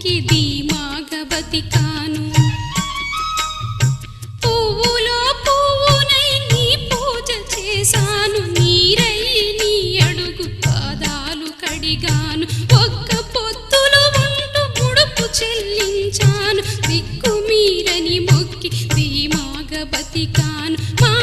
మొక్కి ధీమాగ బతికాను పువ్వులో పువ్వునై నీ పూజ చేశాను నీరై నీ అడుగు పాదాలు కడిగాను ఒక్క పొత్తులు ఉంటూ ముడుపు చెల్లించాను దిక్కు మీరని మొక్కి ధీమాగ బతికాను మా